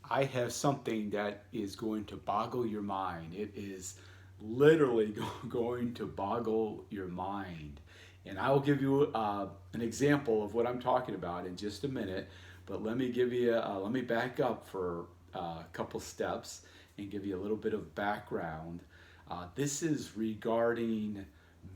I have something that is going to boggle your mind. It is literally going to boggle your mind. And I will give you an example of what I'm talking about in just a minute. But let me back up for a couple steps and give you a little bit of background. This is regarding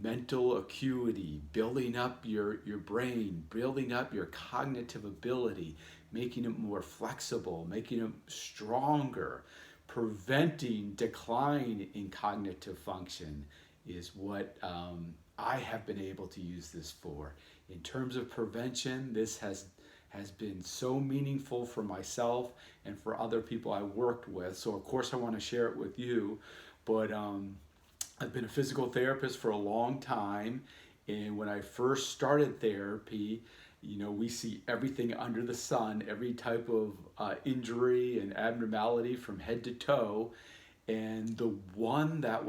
mental acuity, building up your brain, building up your cognitive ability, making it more flexible, making it stronger, preventing decline in cognitive function is what I have been able to use this for. In terms of prevention, this has been so meaningful for myself and for other people I worked with. So of course I want to share it with you, but I've been a physical therapist for a long time, and when I first started therapy, we see everything under the sun, every type of injury and abnormality from head to toe. And the one that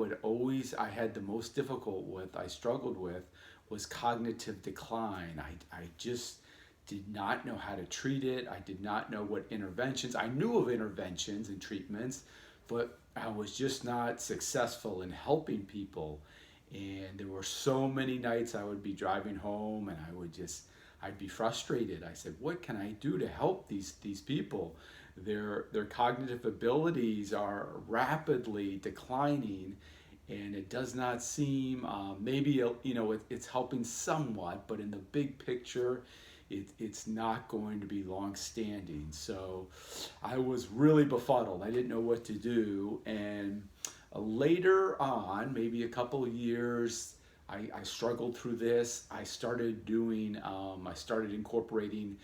I had the most difficult with, I struggled with, was cognitive decline. I just did not know how to treat it. I did not know what interventions. I knew of interventions and treatments, but I was just not successful in helping people. And there were so many nights I would be driving home and I'd be frustrated. I said, what can I do to help these people? Their cognitive abilities are rapidly declining, and it does not seem maybe it's helping somewhat, but in the big picture, it's not going to be long standing. So I was really befuddled. I didn't know what to do. And later on, maybe a couple of years, I struggled through this. I started incorporating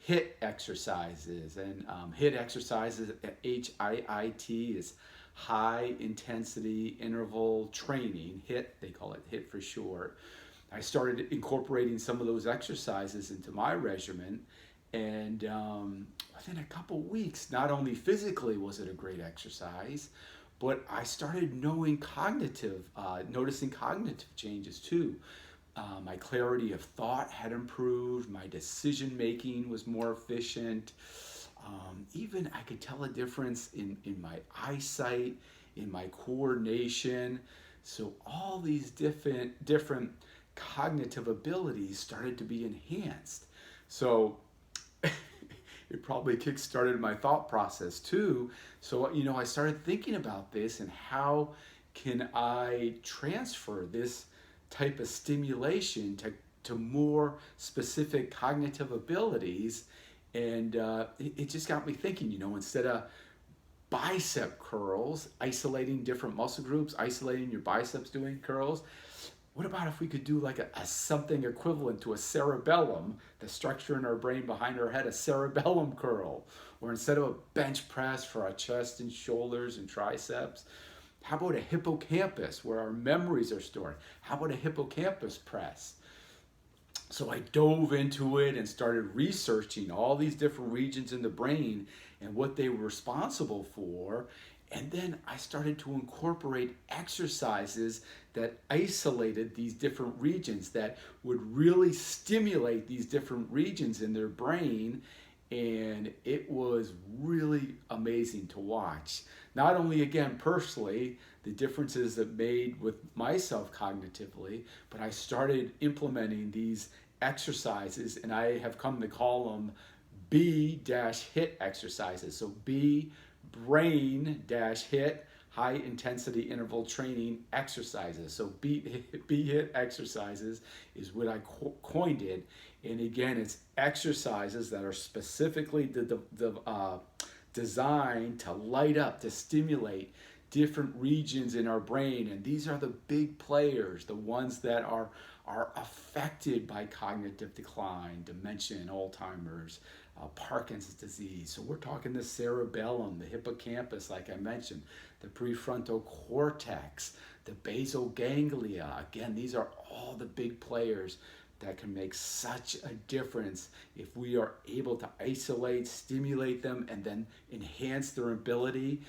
HIIT exercises. And HIIT exercises, HIIT, is high intensity interval training. HIIT, they call it HIIT for short. I started incorporating some of those exercises into my regimen, and within a couple weeks, not only physically was it a great exercise, but I started noticing cognitive changes too. My clarity of thought had improved. My decision making was more efficient. Even I could tell a difference in my eyesight, in my coordination. So all these different cognitive abilities started to be enhanced. So it probably kick-started my thought process too. So I started thinking about this and how can I transfer this type of stimulation to more specific cognitive abilities. And it just got me thinking, instead of bicep curls, isolating different muscle groups, isolating your biceps doing curls, what about if we could do like a something equivalent to a cerebellum, the structure in our brain behind our head, a cerebellum curl? Or instead of a bench press for our chest and shoulders and triceps, how about a hippocampus where our memories are stored? How about a hippocampus press? So I dove into it and started researching all these different regions in the brain and what they were responsible for. And then I started to incorporate exercises that isolated these different regions, that would really stimulate these different regions in their brain. And it was really amazing to watch. Not only, again, personally, the differences it made with myself cognitively, but I started implementing these exercises, and I have come to call them B-HIIT exercises. So B, brain-HIIT, high intensity interval training exercises. So B-HIIT exercises is what I coined it. And again, it's exercises that are specifically designed to light up, to stimulate different regions in our brain. And these are the big players, the ones that are affected by cognitive decline, dementia and Alzheimer's, Parkinson's disease. So we're talking the cerebellum, the hippocampus, like I mentioned, the prefrontal cortex, the basal ganglia. Again, these are all the big players that can make such a difference if we are able to isolate, stimulate them, and then enhance their ability.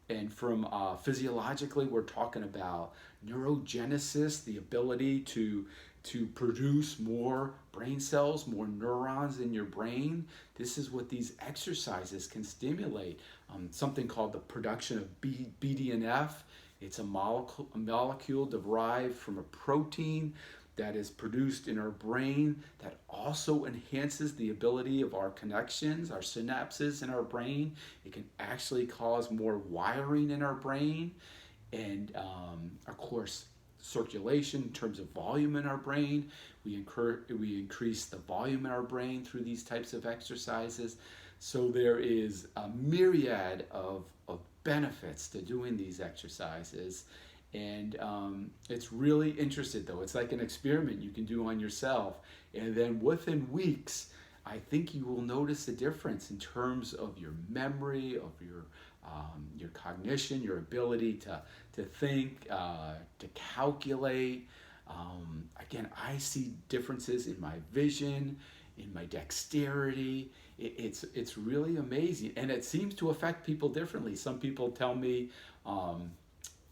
And from physiologically, we're talking about neurogenesis, the ability to to produce more brain cells, more neurons in your brain. This is what these exercises can stimulate. Something called the production of BDNF. It's a molecule derived from a protein that is produced in our brain that also enhances the ability of our connections, our synapses in our brain. It can actually cause more wiring in our brain. And of course, circulation in terms of volume in our brain. We increase the volume in our brain through these types of exercises. So there is a myriad of benefits to doing these exercises. And it's really interesting, though. It's like an experiment you can do on yourself. And then within weeks, I think you will notice a difference in terms of your memory, of your cognition, your ability to think, to calculate. Again, I see differences in my vision, in my dexterity. It's really amazing, and it seems to affect people differently. Some people tell me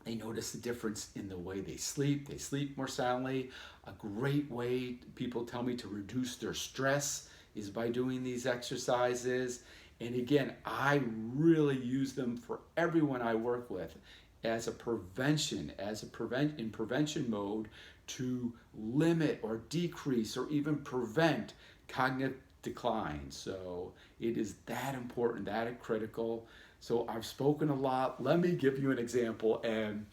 they notice the difference in the way they sleep. They sleep more soundly. A great way people tell me to reduce their stress is by doing these exercises. And again, I really use them for everyone I work with as a prevention, in prevention mode to limit or decrease or even prevent cognitive decline. So it is that important, that critical. So I've spoken a lot. Let me give you an example, and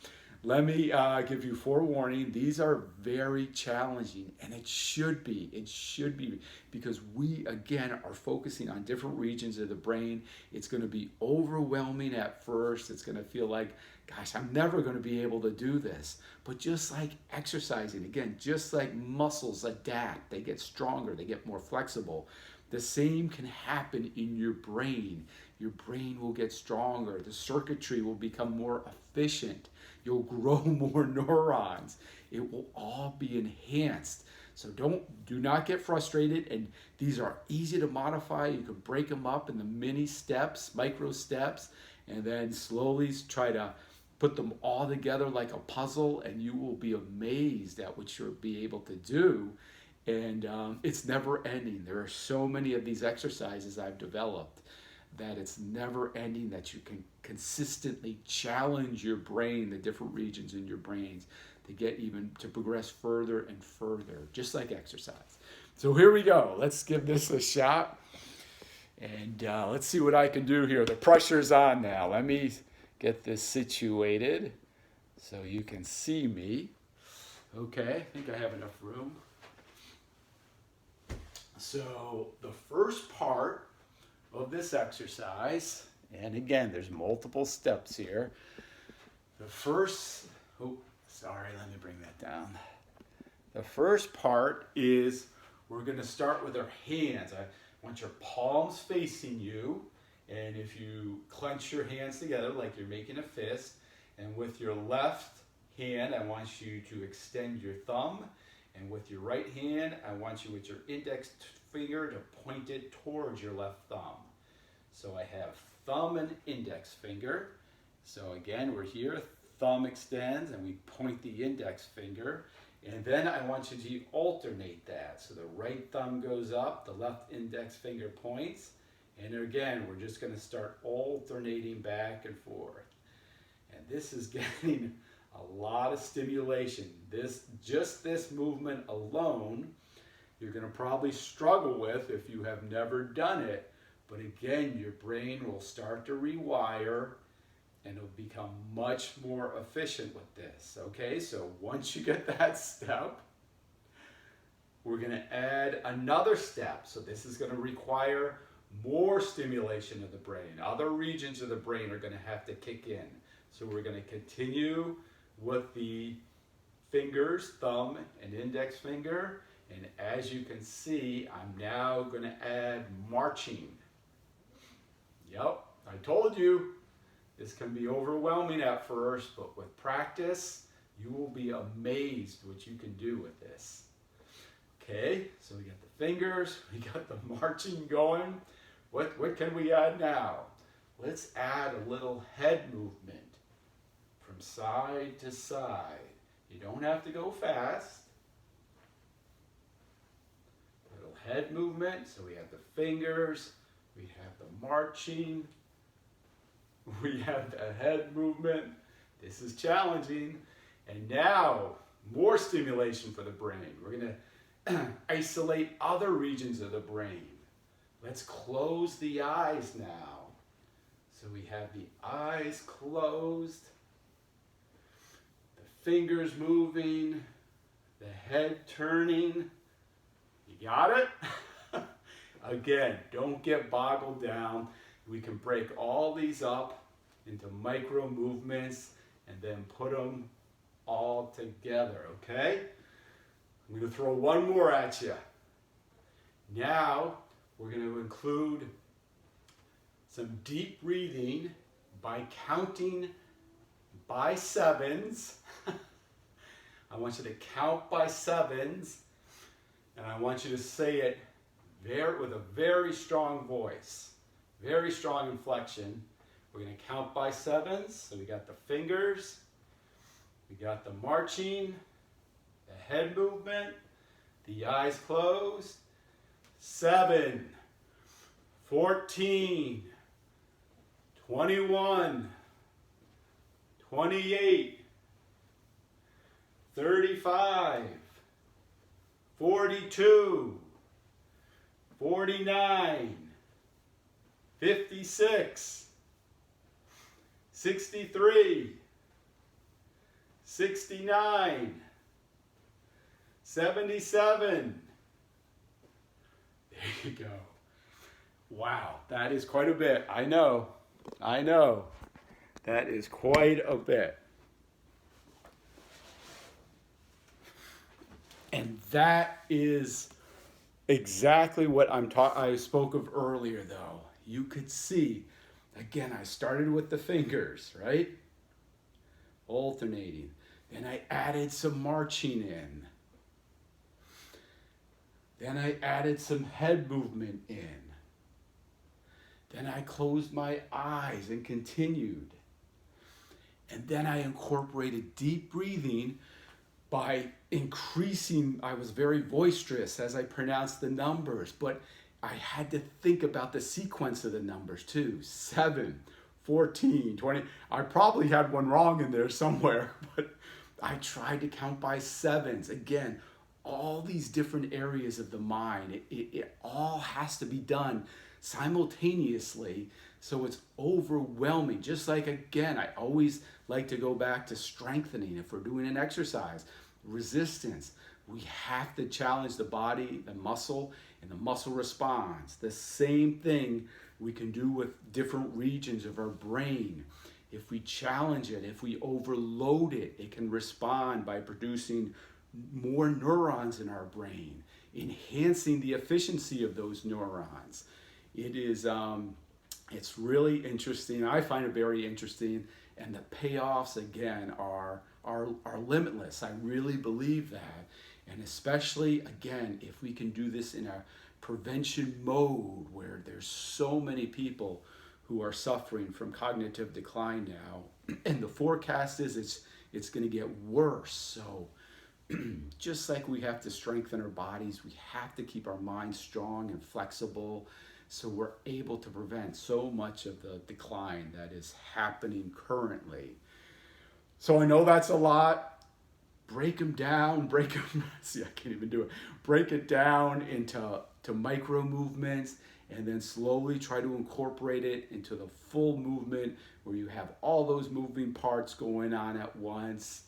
let me give you forewarning. These are very challenging, and it should be. It should be, because we, again, are focusing on different regions of the brain. It's going to be overwhelming at first. It's going to feel like, gosh, I'm never going to be able to do this. But just like exercising, again, just like muscles adapt, they get stronger, they get more flexible. The same can happen in your brain. Your brain will get stronger. The circuitry will become more efficient. You'll grow more neurons. It will all be enhanced. So do not get frustrated. And these are easy to modify. You can break them up in the mini steps, micro steps, and then slowly try to put them all together like a puzzle, and you will be amazed at what you'll be able to do. And it's never ending. There are so many of these exercises I've developed that it's never ending, that you can consistently challenge your brain, the different regions in your brains, to progress further and further, just like exercise. So here we go. Let's give this a shot, and let's see what I can do here. The pressure's on now. Let me get this situated so you can see me. Okay, I think I have enough room. So the first part of this exercise, and again, there's multiple steps here. The first, let me bring that down. The first part is we're going to start with our hands. I want your palms facing you, and if you clench your hands together like you're making a fist, and with your left hand, I want you to extend your thumb, and with your right hand, I want you with your index finger to point it towards your left thumb. So I have thumb and index finger. So again, we're here, thumb extends, and we point the index finger. And then I want you to alternate that. So the right thumb goes up, the left index finger points. And again, we're just going to start alternating back and forth. And this is getting a lot of stimulation. Just this movement alone, you're going to probably struggle with if you have never done it. But again, your brain will start to rewire, and it'll become much more efficient with this. Okay, so once you get that step, we're going to add another step. So this is going to require more stimulation of the brain. Other regions of the brain are going to have to kick in. So we're going to continue with the fingers, thumb and index finger. And as you can see, I'm now going to add marching. Yep, I told you, this can be overwhelming at first, but with practice, you will be amazed what you can do with this. Okay, so we got the fingers, we got the marching going. What can we add now? Let's add a little head movement from side to side. You don't have to go fast. head movement. So we have the fingers, we have the marching, we have the head movement. This is challenging. And now, more stimulation for the brain. We're going to isolate other regions of the brain. Let's close the eyes now. So we have the eyes closed, the fingers moving, the head turning. You got it? Again, don't get boggled down. We can break all these up into micro movements and then put them all together, okay? I'm going to throw one more at you. Now, we're going to include some deep breathing by counting by sevens. I want you to count by sevens, and I want you to say it with a very strong voice, very strong inflection. We're going to count by sevens. So we got the fingers, we got the marching, the head movement, the eyes closed. 7, 14, 21, 28, 35, 42, 49, 56, 63, 69, 77. There you go. Wow, that is quite a bit. I know. That is quite a bit. And that is exactly what I spoke of earlier, though. You could see, again, I started with the fingers, right? Alternating. Then I added some marching in. Then I added some head movement in. Then I closed my eyes and continued. And then I incorporated deep breathing by increasing. I was very boisterous as I pronounced the numbers, but I had to think about the sequence of the numbers too. 7, 14, 20. I probably had one wrong in there somewhere, but I tried to count by sevens. Again, all these different areas of the mind, it all has to be done simultaneously, so it's overwhelming. Just like, again, I always like to go back to strengthening. If we're doing an exercise, resistance, we have to challenge the body, the muscle, and the muscle responds. The same thing we can do with different regions of our brain. If we challenge it, if we overload it, it can respond by producing more neurons in our brain, enhancing the efficiency of those neurons. It is, it's really interesting. I find it very interesting, and the payoffs again are limitless. I really believe that, and especially again if we can do this in a prevention mode where there's so many people who are suffering from cognitive decline now, and the forecast is it's going to get worse. So just like we have to strengthen our bodies, we have to keep our minds strong and flexible so we're able to prevent so much of the decline that is happening currently. So I know that's a lot. Break them down, see, I can't even do it. Break it down into micro movements, and then slowly try to incorporate it into the full movement where you have all those moving parts going on at once.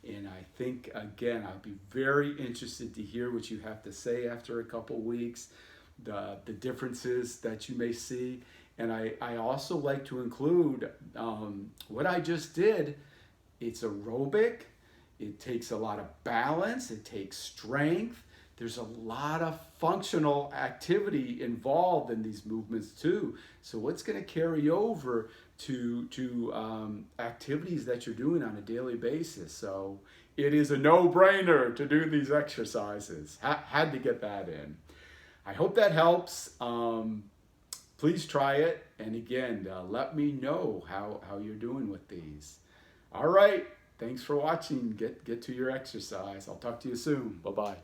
And I think, again, I'd be very interested to hear what you have to say after a couple weeks, the differences that you may see. And I also like to include what I just did. It's aerobic. It takes a lot of balance. It takes strength. There's a lot of functional activity involved in these movements too. So what's going to carry over to activities that you're doing on a daily basis? So it is a no-brainer to do these exercises. Had to get that in. I hope that helps. Please try it. And again, let me know how you're doing with these. All right. Thanks for watching. Get to your exercise. I'll talk to you soon. Bye-bye.